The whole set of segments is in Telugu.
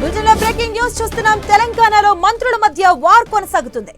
బులెటిన్లో బ్రేకింగ్ న్యూస్ చూస్తున్నాం. తెలంగాణలో మంత్రుల మధ్య వార్ కొనసాగుతుంది.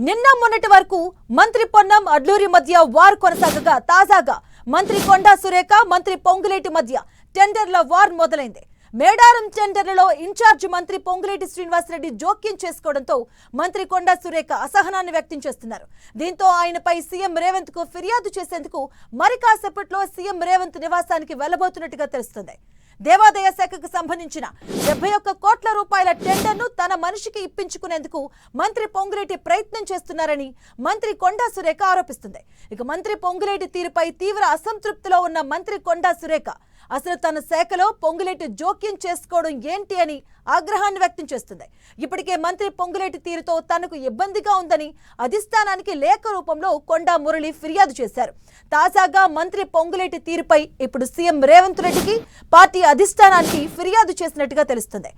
నిన్న మొన్నటి వరకు మంత్రి పొన్నం అడ్లూరి మధ్య వార్ కొనసాగగా తాజాగా మంత్రి కొండా సురేఖ మంత్రి పొంగులేటి మధ్య టెండర్ల వార్ మొదలైంది. మేడారం టెండర్లలో ఇన్ఛార్జ్ మంత్రి పొంగులేటి శ్రీనివాసరెడ్డి జోక్యం చేసుకోవడంతో మంత్రి కొండా సురేఖ అసహనాన్ని వ్యక్తం చేస్తున్నారు. దీంతో ఆయనపై సీఎం రేవంత్ కు ఫిర్యాదు చేసేందుకు మరి కాసేపట్లో సీఎం రేవంత్ నివాసానికి వెళ్లబోతున్నట్టుగా తెలుస్తుంది. దేవాదాయ శాఖకు సంబంధించిన 71 కోట్ల రూపాయల టెండర్ను తన మనిషికి ఇప్పించుకునేందుకు మంత్రి పొంగులేటి ప్రయత్నం చేస్తున్నారని మంత్రి కొండా సురేఖ ఆరోపిస్తుంది. ఇక మంత్రి పొంగులేటి తీరుపై తీవ్ర అసంతృప్తిలో ఉన్న మంత్రి కొండా సురేఖ అసలు తన శాఖలో పొంగులేటి జోక్యం చేసుకోవడం ఏంటి అని ఆగ్రహాన్ని వ్యక్తం చేస్తుంది. ఇప్పటికే మంత్రి పొంగులేటి తీరుతో తనకు ఇబ్బందిగా ఉందని అధిష్టానానికి లేఖ రూపంలో కొండా మురళి ఫిర్యాదు చేశారు. తాజాగా మంత్రి పొంగులేటి తీరుపై ఇప్పుడు సీఎం రేవంత్ రెడ్డికి పార్టీ అధిష్టానానికి ఫిర్యాదు చేసినట్టుగా తెలుస్తుంది.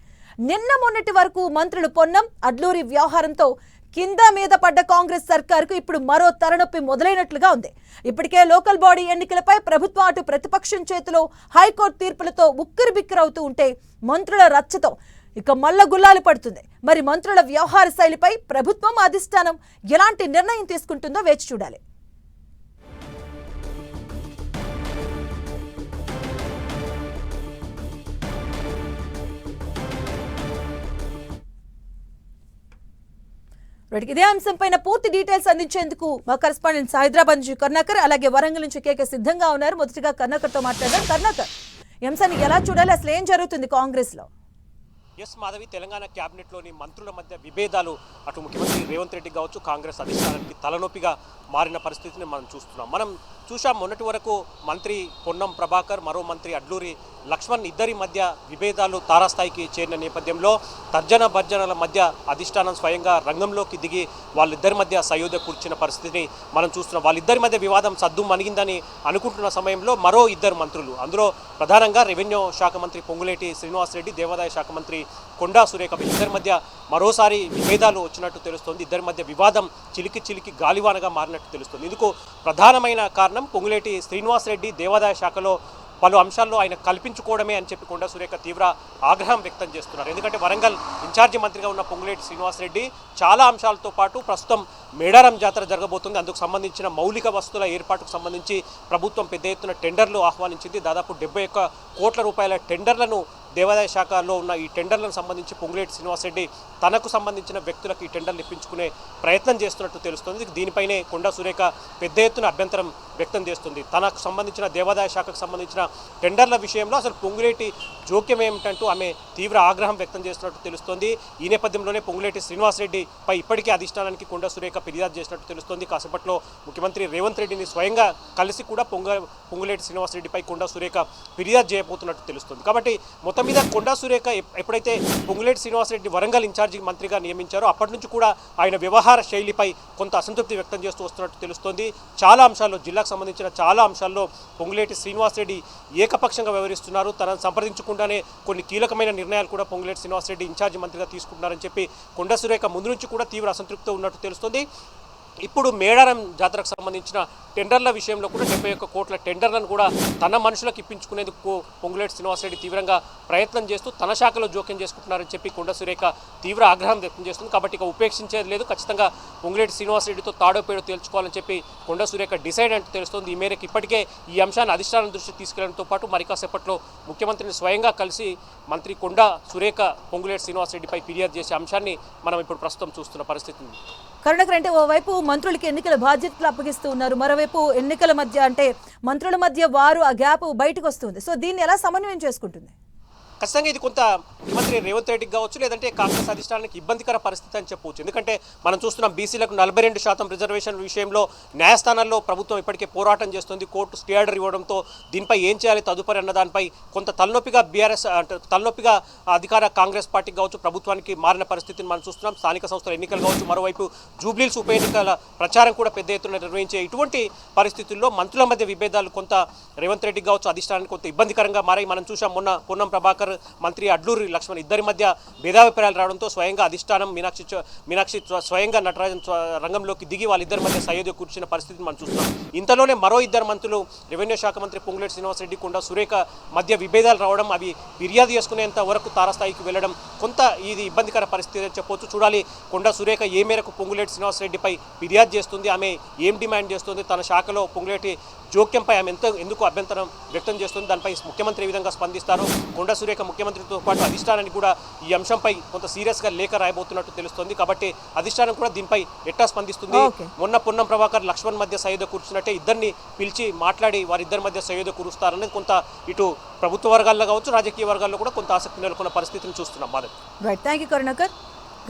నిన్న మొన్నటి వరకు మంత్రులు పొన్నం అడ్లూరి వ్యవహారంతో కింద మీద పడ్డ కాంగ్రెస్ సర్కారుకు ఇప్పుడు మరో తలనొప్పి మొదలైనట్లుగా ఉంది. ఇప్పటికే లోకల్ బాడీ ఎన్నికలపై ప్రభుత్వం అటు ప్రతిపక్షం చేతిలో హైకోర్టు తీర్పులతో ఉక్కిరిబిక్కిరవుతూ ఉంటే మంత్రుల రచ్చతో ఇక మల్ల గుల్లాలు పడుతుంది. మరి మంత్రుల వ్యవహార శైలిపై ప్రభుత్వం అధిష్టానం ఎలాంటి నిర్ణయం తీసుకుంటుందో వేచి చూడాలి. ఇదే అంశంపైన పూర్తి డీటెయిల్స్ అందించేందుకు మా కరెస్పాండెంట్ హైదరాబాద్ నుంచి కర్ణాకర్, అలాగే వరంగల్ నుంచి కేకే సిద్ధంగా ఉన్నారు. మొదటిగా కర్ణాకర్తో మాట్లాడారు. కర్ణాకర్, ఈ అంశాన్ని ఎలా చూడాలి, అసలు ఏం జరుగుతుంది కాంగ్రెస్ లో? ఎస్ మాధవి, తెలంగాణ క్యాబినెట్లోని మంత్రుల మధ్య విభేదాలు అటు ముఖ్యమంత్రి రేవంత్ రెడ్డి కావచ్చు, కాంగ్రెస్ అధిష్టానానికి తలనొప్పిగా మారిన పరిస్థితిని మనం చూస్తున్నాం. మనం చూసాం మొన్నటి వరకు మంత్రి పొన్నం ప్రభాకర్, మరో మంత్రి అడ్లూరి లక్ష్మణ్ ఇద్దరి మధ్య విభేదాలు తారాస్థాయికి చేరిన నేపథ్యంలో తర్జన భర్జనల మధ్య అధిష్టానం స్వయంగా రంగంలోకి దిగి వాళ్ళిద్దరి మధ్య సయోధ్య కూర్చిన పరిస్థితిని మనం చూస్తున్నాం. వాళ్ళిద్దరి మధ్య వివాదం సద్దు మణిగిందని అనుకుంటున్న సమయంలో మరో ఇద్దరు మంత్రులు, అందులో ప్రధానంగా రెవెన్యూ శాఖ మంత్రి పొంగులేటి శ్రీనివాసరెడ్డి, దేవాదాయ శాఖ మంత్రి కొండా సురేఖ ఇద్దరి మధ్య మరోసారి విభేదాలు వచ్చినట్టు తెలుస్తోంది. ఇద్దరి మధ్య వివాదం చిలికి గాలివానగా మారినట్టు తెలుస్తుంది. ఇందుకు ప్రధానమైన కారణం పొంగులేటి శ్రీనివాసరెడ్డి దేవాదాయ శాఖలో పలు అంశాల్లో ఆయన కల్పించుకోవడమే అని చెప్పి కొండా సురేఖ తీవ్ర ఆగ్రహం వ్యక్తం చేస్తున్నారు. ఎందుకంటే వరంగల్ ఇన్ఛార్జి మంత్రిగా ఉన్న పొంగులేటి శ్రీనివాసరెడ్డి చాలా అంశాలతో పాటు ప్రస్తుతం మేడారం జాతర జరగబోతుంది. అందుకు సంబంధించిన మౌలిక వస్తువుల ఏర్పాటుకు సంబంధించి ప్రభుత్వం పెద్ద ఎత్తున టెండర్లు ఆహ్వానించింది. దాదాపు 71 కోట్ల రూపాయల టెండర్లను దేవాదాయ శాఖలో ఉన్న ఈ టెండర్లను సంబంధించి పొంగులేటి శ్రీనివాసరెడ్డి తనకు సంబంధించిన వ్యక్తులకు ఈ టెండర్లు ఇప్పించుకునే ప్రయత్నం చేస్తున్నట్టు తెలుస్తుంది. దీనిపైనే కొండా సురేఖ పెద్ద ఎత్తున అభ్యంతరం వ్యక్తం చేస్తుంది. తనకు సంబంధించిన దేవాదాయ శాఖకు సంబంధించిన టెండర్ల విషయంలో అసలు పొంగులేటి జోక్యం ఏమిటంటూ ఆమె తీవ్ర ఆగ్రహం వ్యక్తం చేస్తున్నట్టు తెలుస్తోంది. ఈ నేపథ్యంలోనే పొంగులేటి శ్రీనివాసరెడ్డిపై ఇప్పటికే అధిష్టానానికి కొండా సురేఖ ఫిర్యాదు చేసినట్టు తెలుస్తోంది. కాసేపట్లో ముఖ్యమంత్రి రేవంత్ రెడ్డిని స్వయంగా కలిసి కూడా పొంగులేటి శ్రీనివాసరెడ్డిపై కొండా సురేఖ ఫిర్యాదు చేయబోతున్నట్టు తెలుస్తుంది. కాబట్టి మొత్తం మీద కొండా సురేఖ ఎప్పుడైతే పొంగులేటి శ్రీనివాసరెడ్డి వరంగల్ ఇన్ఛార్జి మంత్రిగా నియమించారో అప్పటి నుంచి కూడా ఆయన వ్యవహార శైలిపై కొంత అసంతృప్తి వ్యక్తం చేస్తూ వస్తున్నట్టు తెలుస్తోంది. చాలా అంశాల్లో, జిల్లాకు సంబంధించిన చాలా అంశాల్లో పొంగులేటి శ్రీనివాసరెడ్డి ఏకపక్షంగా వ్యవహరిస్తున్నారు. తనను సంప్రదించకుండానే కొన్ని కీలకమైన నిర్ణయాలు కూడా పొంగులేటి శ్రీనివాసరెడ్డి ఇన్ఛార్జి మంత్రిగా తీసుకుంటున్నారని చెప్పి కొండా సురేఖ ముందు నుంచి కూడా తీవ్ర అసంతృప్తితో ఉన్నట్టు తెలుస్తుంది. ఇప్పుడు మేడారం జాతరకు సంబంధించిన టెండర్ల విషయంలో కూడా 71 కోట్ల టెండర్లను కూడా తన మనుషులకు ఇప్పించుకునేందుకు పొంగులేటి శ్రీనివాసరెడ్డి తీవ్రంగా ప్రయత్నం చేస్తూ తన శాఖలో జోక్యం చేసుకుంటున్నారని చెప్పి కొండా సురేఖ తీవ్ర ఆగ్రహం వ్యక్తం చేస్తుంది. కాబట్టి ఇక ఉపేక్షించేది లేదు, ఖచ్చితంగా పొంగులేటి శ్రీనివాసరెడ్డితో తాడో పేడో తేల్చుకోవాలని చెప్పి కొండా సురేఖ డిసైడ్ అంటూ తెలుస్తుంది. ఈ మేరకు ఇప్పటికే ఈ అంశాన్ని అధిష్టానం దృష్టికి తీసుకెళ్లడంతో పాటు మరి కాసేపట్లో ముఖ్యమంత్రిని స్వయంగా కలిసి మంత్రి కొండా సురేఖ పొంగులేటి శ్రీనివాసరెడ్డిపై ఫిర్యాదు చేసే అంశాన్ని మనం ఇప్పుడు ప్రస్తుతం చూస్తున్న పరిస్థితి. కరుణాకర్, అంటే ఓవైపు మంత్రులకి ఎన్నికల బాధ్యతలు అప్పగిస్తూ ఉన్నారు, మరోవైపు ఎన్నికల మధ్య అంటే మంత్రుల మధ్య వారు ఆ గ్యాప్ బయటకు వస్తుంది. సో దీన్ని ఎలా సమన్వయం చేసుకుంటుంది? ఖచ్చితంగా ఇది కొంత ముఖ్యమంత్రి రేవంత్ రెడ్డికి కావచ్చు, లేదంటే కాంగ్రెస్ అధిష్టానానికి ఇబ్బందికర పరిస్థితి అని చెప్పవచ్చు. ఎందుకంటే మనం చూస్తున్నాం బీసీలకు 42% రిజర్వేషన్ విషయంలో న్యాయస్థానాల్లో ప్రభుత్వం ఇప్పటికే పోరాటం చేస్తుంది. కోర్టు స్టే ఆర్డర్ ఇవ్వడంతో దీనిపై ఏం చేయాలి తదుపరి అన్న దానిపై కొంత తలనొప్పిగా బీఆర్ఎస్ అంటే తలనొప్పిగా అధికార కాంగ్రెస్ పార్టీకి కావచ్చు, ప్రభుత్వానికి మారిన పరిస్థితిని మనం చూస్తున్నాం. స్థానిక సంస్థల ఎన్నికలు కావచ్చు, మరోవైపు జూబ్లీహిల్స్ ఉప ఎన్నికల ప్రచారం కూడా పెద్ద ఎత్తున నిర్వహించే ఇటువంటి పరిస్థితుల్లో మంత్రుల మధ్య విభేదాలు కొంత రేవంత్ రెడ్డికి కావచ్చు, అధిష్టానానికి కొంత ఇబ్బందికరంగా మారాయి. మనం చూసాం మొన్న పొన్నం ప్రభాకర్ మంత్రి అడ్లూరి లక్ష్మణ్ ఇద్దరి మధ్య భేదాభిప్రాయాలు రావడంతో స్వయంగా అధిష్టానం మీనాక్షి స్వయంగా నటరాజన్ రంగంలోకి దిగి వాళ్ళిద్దరి మధ్య సయోధ్య కూర్చున్న పరిస్థితిని మనం చూస్తున్నాం. ఇంతలోనే మరో ఇద్దరు మంత్రులు రెవెన్యూ శాఖ మంత్రి పొంగులేటి శ్రీనివాసరెడ్డి కొండా సురేఖ మధ్య విభేదాలు రావడం, అవి ఫిర్యాదు చేసుకునేంత వరకు తారస్థాయికి వెళ్లడం కొంత ఇది ఇబ్బందికర పరిస్థితి అని చెప్పొచ్చు. చూడాలి కొండా సురేఖ ఏ మేరకు పొంగులేటి శ్రీనివాసరెడ్డిపై ఫిర్యాదు చేస్తుంది, ఆమె ఏం డిమాండ్ చేస్తుంది, తన శాఖలో పొంగులేటి జోక్యంపై ఆమె ఎందుకు అభ్యంతరం వ్యక్తం చేస్తుంది, దానిపై ముఖ్యమంత్రి ఏ విధంగా స్పందిస్తారు, కొండా సురేఖ ముఖ్యమంత్రితో పాటు అధిష్టానానికి కూడా ఈ అంశంపై కొంత సీరియస్గా లేఖ రాయబోతున్నట్టు తెలుస్తుంది. కాబట్టి అధిష్టానం కూడా దీనిపై ఎట్టా స్పందిస్తుంది. మొన్న పొన్నం ప్రభాకర్ లక్ష్మణ్ మధ్య సయోధ్య కూర్చున్నట్టే ఇద్దరిని పిలిచి మాట్లాడి వారిద్దరి మధ్య సయోధ్య కూరుస్తారనేది కొంత ఇటు ప్రభుత్వ వర్గాల్లో కావచ్చు, రాజకీయ వర్గాల్లో కూడా కొంత ఆసక్తి నెలకొన్న పరిస్థితిని చూస్తున్నాం. Right, thank you Karunakar.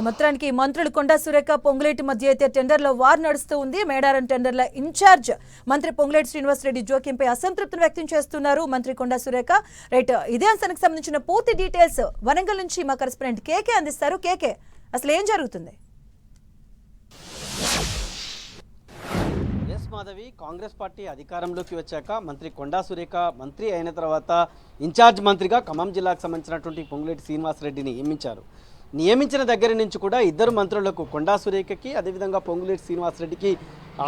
మొత్తానికి మంత్రులు కొండా సురేఖ పొంగులేటి మధ్య అయితే టెండర్లో వార్ నడుస్తూ ఉంది. మేడారం టెండర్ల ఇన్ఛార్జ్ మంత్రి పొంగులేటి శ్రీనివాసరెడ్డి జోక్యంపై అసంతృప్తిని వ్యక్తం చేస్తున్నారు మంత్రి కొండా సురేఖ. రైట్, ఇదే అంశానికి సంబంధించిన పూర్తి డీటెయిల్స్ వరంగల్ నుంచి మా కరెస్పాండెంట్ కేకే అందిస్తారు. కేకే, అసలు ఏం జరుగుతుంది? ఎస్ మాధవి, కాంగ్రెస్ పార్టీ అధికారంలోకి వచ్చాక మంత్రి కొండా సురేఖ మంత్రి అయిన తర్వాత ఇన్ఛార్జ్ మంత్రిగా ఖమ్మం జిల్లాకు సంబంధించినటువంటి పొంగులేటి శ్రీనివాసరెడ్డిని నియమించిన దగ్గర నుంచి కూడా ఇద్దరు మంత్రులకు కొండా సురేఖకి అదేవిధంగా పొంగులేటి శ్రీనివాసరెడ్డికి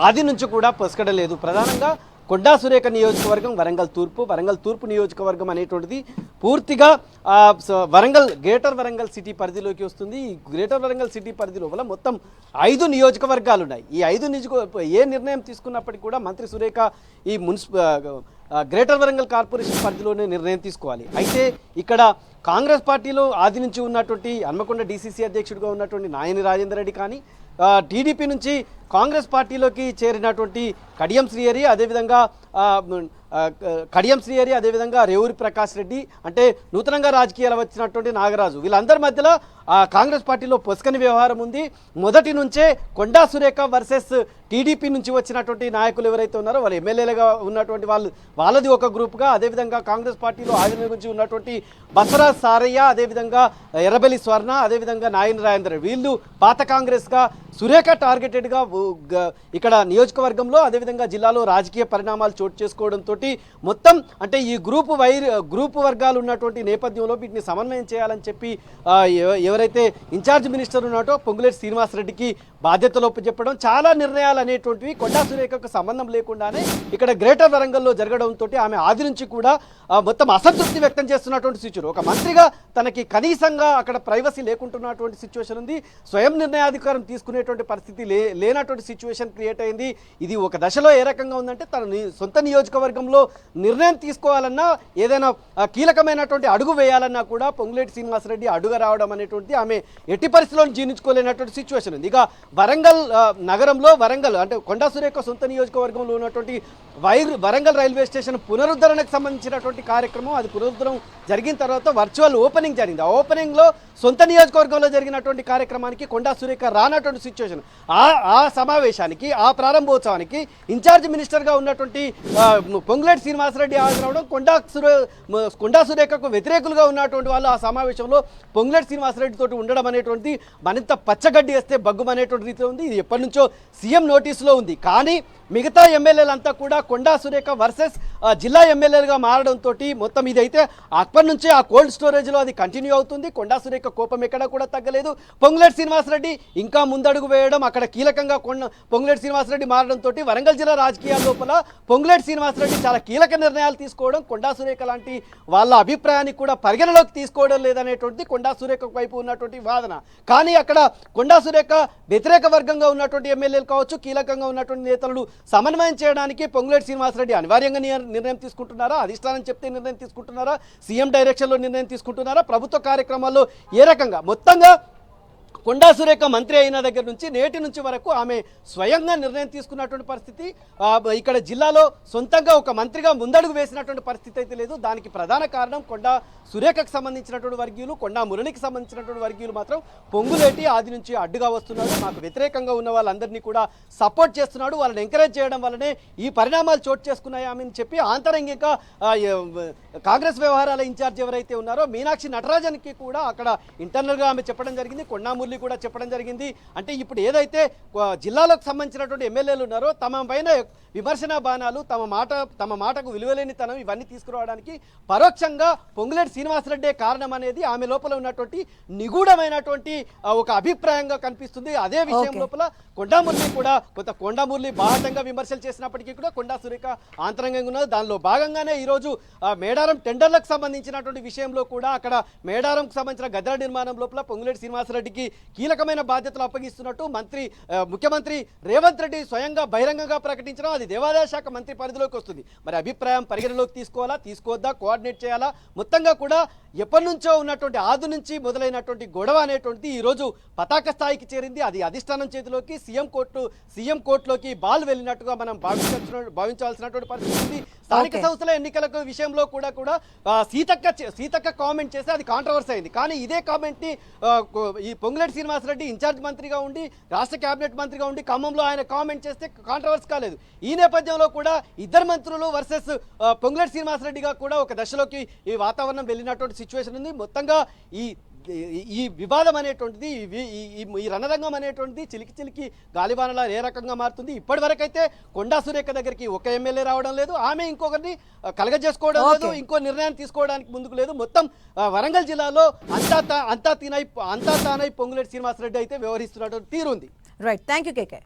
ఆది నుంచి కూడా పొసగడలేదు. ప్రధానంగా కొండా సురేఖ నియోజకవర్గం వరంగల్ తూర్పు నియోజకవర్గం అనేటువంటిది పూర్తిగా గ్రేటర్ వరంగల్ సిటీ పరిధిలోకి వస్తుంది. ఈ గ్రేటర్ వరంగల్ సిటీ పరిధి లోపల మొత్తం 5 నియోజకవర్గాలు ఉన్నాయి. ఈ 5 ఏ నిర్ణయం తీసుకున్నప్పటికీ కూడా మంత్రి సురేఖ ఈ గ్రేటర్ వరంగల్ కార్పొరేషన్ పరిధిలోనే నిర్ణయం తీసుకోవాలి. అయితే ఇక్కడ కాంగ్రెస్ పార్టీలో ఆది నుంచి ఉన్నటువంటి హన్మకొండ డీసీసీ అధ్యక్షుడిగా ఉన్నటువంటి నాయని రాజేందర్ రెడ్డి కానీ, టీడీపీ నుంచి కాంగ్రెస్ పార్టీలోకి చేరినటువంటి కడియం శ్రీహరి, అదేవిధంగా రేవూరి ప్రకాష్ రెడ్డి, అంటే నూతనంగా రాజకీయాలు వచ్చినటువంటి నాగరాజు, వీళ్ళందరి మధ్యలో కాంగ్రెస్ పార్టీలో పొసకని వ్యవహారం ఉంది. మొదటి నుంచే కొండా సురేఖ వర్సెస్ టీడీపీ నుంచి వచ్చినటువంటి నాయకులు ఎవరైతే ఉన్నారో వాళ్ళు ఎమ్మెల్యేలుగా ఉన్నటువంటి వాళ్ళది ఒక గ్రూప్గా, అదేవిధంగా కాంగ్రెస్ పార్టీలో ఆది నుంచి ఉన్నటువంటి బసవరాజ్ సారయ్య, అదేవిధంగా ఎర్రబెల్లి స్వర్ణ, అదేవిధంగా నాయని రాజేందర్, వీళ్ళు పాత కాంగ్రెస్గా సురేఖ టార్గెటెడ్గా ఇక్కడ నియోజకవర్గంలో అదేవిధంగా జిల్లాలో రాజకీయ పరిణామాలు చోటు చేసుకోవడంతో మొత్తం అంటే ఈ గ్రూపు వర్గాలు ఉన్నటువంటి నేపథ్యంలో వీటిని సమన్వయం చేయాలని చెప్పి ఎవరైతే ఇన్ఛార్జ్ మినిస్టర్ ఉన్నారో పొంగులేటి శ్రీనివాసరెడ్డికి బాధ్యతలు చెప్పడం, చాలా నిర్ణయాలు అనేటువంటివి కొండా సురేఖకు సంబంధం లేకుండానే ఇక్కడ గ్రేటర్ వరంగల్లో జరగడంతో ఆమె ఆది నుంచి కూడా మొత్తం అసంతృప్తి వ్యక్తం చేస్తున్నటువంటి సిచ్యువేషన్. ఒక మంత్రిగా తనకి కనీసంగా అక్కడ ప్రైవసీ లేకుంటున్నటువంటి సిచ్యువేషన్ ఉంది. స్వయం నిర్ణయాధికారం తీసుకునేటువంటి పరిస్థితి లేనటువంటి సిచ్యువేషన్ క్రియేట్ అయింది. ఇది ఒక దశలో ఏ రకంగా ఉందంటే తన సొంత నియోజకవర్గంలో నిర్ణయం తీసుకోవాలన్నా, ఏదైనా కీలకమైనటువంటి అడుగు వేయాలన్నా కూడా పొంగులేటి శ్రీనివాసరెడ్డి అడుగు రావడం అనేటువంటి ఆమె ఎట్టి పరిస్థితిలో జీర్ణించుకోలేనటువంటి సిచ్యువేషన్ ఉంది. ఇక వరంగల్ నగరంలో అంటే కొండా సురేఖ సొంత నియోజకవర్గంలో ఉన్నటువంటి వరంగల్ రైల్వే స్టేషన్ పునరుద్ధరణకు సంబంధించినటువంటి కార్యక్రమం, అది పునరుద్ధరణ జరిగిన తర్వాత వర్చువల్ ఓపెనింగ్ జరిగింది. ఆ ఓపెనింగ్లో సొంత నియోజకవర్గంలో జరిగినటువంటి కార్యక్రమానికి కొండా సురేఖ రానటువంటి సిచ్యువేషన్. ఆ సమావేశానికి, ఆ ప్రారంభోత్సవానికి ఇన్ఛార్జ్ మినిస్టర్గా ఉన్నటువంటి పొంగులేటి శ్రీనివాసరెడ్డి హాజరవడం, కొండా సురేఖకు వ్యతిరేకులుగా ఉన్నటువంటి వాళ్ళు ఆ సమావేశంలో పొంగులేటి శ్రీనివాసరెడ్డి తోటి ఉండడం అనేటువంటి మరింత పచ్చగడ్డి వేస్తే బగ్గుమనేటువంటి రీతిలో ఉంది. ఇది ఎప్పటి నుంచో సీఎం నోటీసులో ఉంది. కానీ మిగతా ఎమ్మెల్యేలంతా కూడా కొండా సురేఖ వర్సెస్ జిల్లా ఎమ్మెల్యేలుగా మారడంతో మొత్తం ఇదైతే అప్పటి నుంచే ఆ కోల్డ్ స్టోరేజ్లో అది కంటిన్యూ అవుతుంది. కొండా సురేఖ కోపం ఎక్కడా కూడా తగ్గలేదు. పొంగులేటి శ్రీనివాసరెడ్డి ఇంకా ముందడుగు వేయడం, అక్కడ కీలకంగా పొంగులేటి శ్రీనివాసరెడ్డి మారడంతో వరంగల్ జిల్లా రాజకీయాల లోపల పొంగులేటి శ్రీనివాసరెడ్డి చాలా కీలక నిర్ణయాలు తీసుకోవడం, కొండా సురేఖ లాంటి వాళ్ళ అభిప్రాయాన్ని కూడా పరిగణలోకి తీసుకోవడం లేదనేటువంటిది కొండా సురేఖ వైపు ఉన్నటువంటి వాదన. కానీ అక్కడ కొండా సురేఖ వ్యతిరేక వర్గంగా ఉన్నటువంటి ఎమ్మెల్యేలు కావచ్చు, కీలకంగా ఉన్నటువంటి నేతలను సమన్వయం చేయడానికి పొంగులేటి శ్రీనివాసరెడ్డి అనివార్యంగా నిర్ణయం తీసుకుంటున్నారా, అధిష్టానం చెప్తే నిర్ణయం తీసుకుంటున్నారా, సీఎం డైరెక్షన్లో నిర్ణయం తీసుకుంటున్నారా, ప్రభుత్వ కార్యక్రమాల్లో ఏ రకంగా మొత్తంగా కొండా సురేఖ మంత్రి అయిన దగ్గర నుంచి నేటి నుంచి వరకు ఆమె స్వయంగా నిర్ణయం తీసుకున్నటువంటి పరిస్థితి ఇక్కడ జిల్లాలో సొంతంగా ఒక మంత్రిగా ముందడుగు వేసినటువంటి పరిస్థితి అయితే లేదు. దానికి ప్రధాన కారణం కొండా సురేఖకు సంబంధించినటువంటి వర్గీయులు, కొండా మురళికి సంబంధించినటువంటి వర్గీయులు మాత్రం పొంగులేటి ఆది నుంచి అడ్డుగా వస్తున్నాడు, మాకు వ్యతిరేకంగా ఉన్న వాళ్ళందరినీ కూడా సపోర్ట్ చేస్తున్నాడు, వాళ్ళని ఎంకరేజ్ చేయడం వల్లనే ఈ పరిణామాలు చోటు చేసుకున్నాయని చెప్పి ఆంతరంగిక కాంగ్రెస్ వ్యవహారాల ఇన్ఛార్జ్ ఎవరైతే ఉన్నారో మీనాక్షి నటరాజన్కి కూడా అక్కడ ఇంటర్నల్గా ఆమె చెప్పడం జరిగింది. కొండా మురళి కొండామురళి కూడా చెప్పడం జరిగింది. అంటే ఇప్పుడు ఏదైతే జిల్లాలకు సంబంధించినటువంటి ఎమ్మెల్యేలు ఉన్నారో తమ పైన విమర్శన బాణాలు, తమ మాటకు విలువలేనితనం ఇవన్నీ తీసుకురావడానికి పరోక్షంగా పొంగులేటి శ్రీనివాసరెడ్డే కారణం అనేది ఆమె లోపల ఉన్నటువంటి నిగూఢమైనటువంటి ఒక అభిప్రాయంగా కనిపిస్తుంది. అదే విషయం లోపల కొండామురళి కూడా కొండామురళి బాహటంగా విమర్శలు చేసినప్పటికీ కూడా కొండా సురేఖ ఆంతరంగంగా ఉన్నది. దానిలో భాగంగానే ఈరోజు మేడారం టెండర్లకు సంబంధించినటువంటి విషయంలో కూడా అక్కడ మేడారంకు సంబంధించిన గద్దెల నిర్మాణం లోపల పొంగులేటి శ్రీనివాసరెడ్డికి కీలకమైన బాధ్యతలు అప్పగిస్తున్నట్టు ముఖ్యమంత్రి రేవంత్ రెడ్డి స్వయంగా బహిరంగంగా ప్రకటించడం అది దేవాదాయ శాఖ మంత్రి పరిధిలోకి వస్తుంది. మరి అభిప్రాయం పరిగణలోకి తీసుకోవాలా, తీసుకోవద్దా, కోఆర్డినేట్ చేయాలా? మొత్తంగా కూడా ఎప్పటి నుంచో ఉన్నటువంటి ఆది నుంచి మొదలైనటువంటి గొడవ అనేటువంటిది ఈరోజు పతాక స్థాయికి చేరింది. అది అధిష్టానం చేతిలోకి సీఎం కోర్టులోకి బాల్ వెళ్ళినట్టుగా మనం భావించాల్సినటువంటి పరిస్థితి ఉంది. స్థానిక సంస్థల ఎన్నికలకు విషయంలో కూడా సీతక్క కామెంట్ చేస్తే అది కాంట్రవర్సీ అయింది. కానీ ఇదే కామెంట్ ని ఈ పొంగులేటి శ్రీనివాసరెడ్డి ఇన్ఛార్జ్ మంత్రిగా ఉండి రాష్ట్ర కేబినెట్ మంత్రిగా ఉండి ఖమ్మంలో ఆయన కామెంట్ చేస్తే కాంట్రవర్సీ కాలేదు. ఈ నేపథ్యంలో కూడా ఇద్దరు మంత్రులు వర్సెస్ పొంగులేటి శ్రీనివాసరెడ్డిగా కూడా ఒక దశలోకి ఈ వాతావరణం వెళ్ళినటువంటి సిచ్యువేషన్ ఉంది. మొత్తంగా ఈ వివాదం అనేటువంటిది ఈ రణరంగం అనేటువంటిది చిలికి గాలివానలా ఏ రకంగా మారుతుంది. ఇప్పటి వరకైతే కొండా సురేఖ దగ్గరికి ఒక ఎమ్మెల్యే రావడం లేదు, ఆమె ఇంకొకరిని కలగజేసుకోవడం లేదు, ఇంకో నిర్ణయాన్ని తీసుకోవడానికి ముందుకు లేదు. మొత్తం వరంగల్ జిల్లాలో అంతా తానై పొంగులేటి శ్రీనివాసరెడ్డి అయితే వ్యవహరిస్తున్నటువంటి తీరు ఉంది. Right, thank you KK.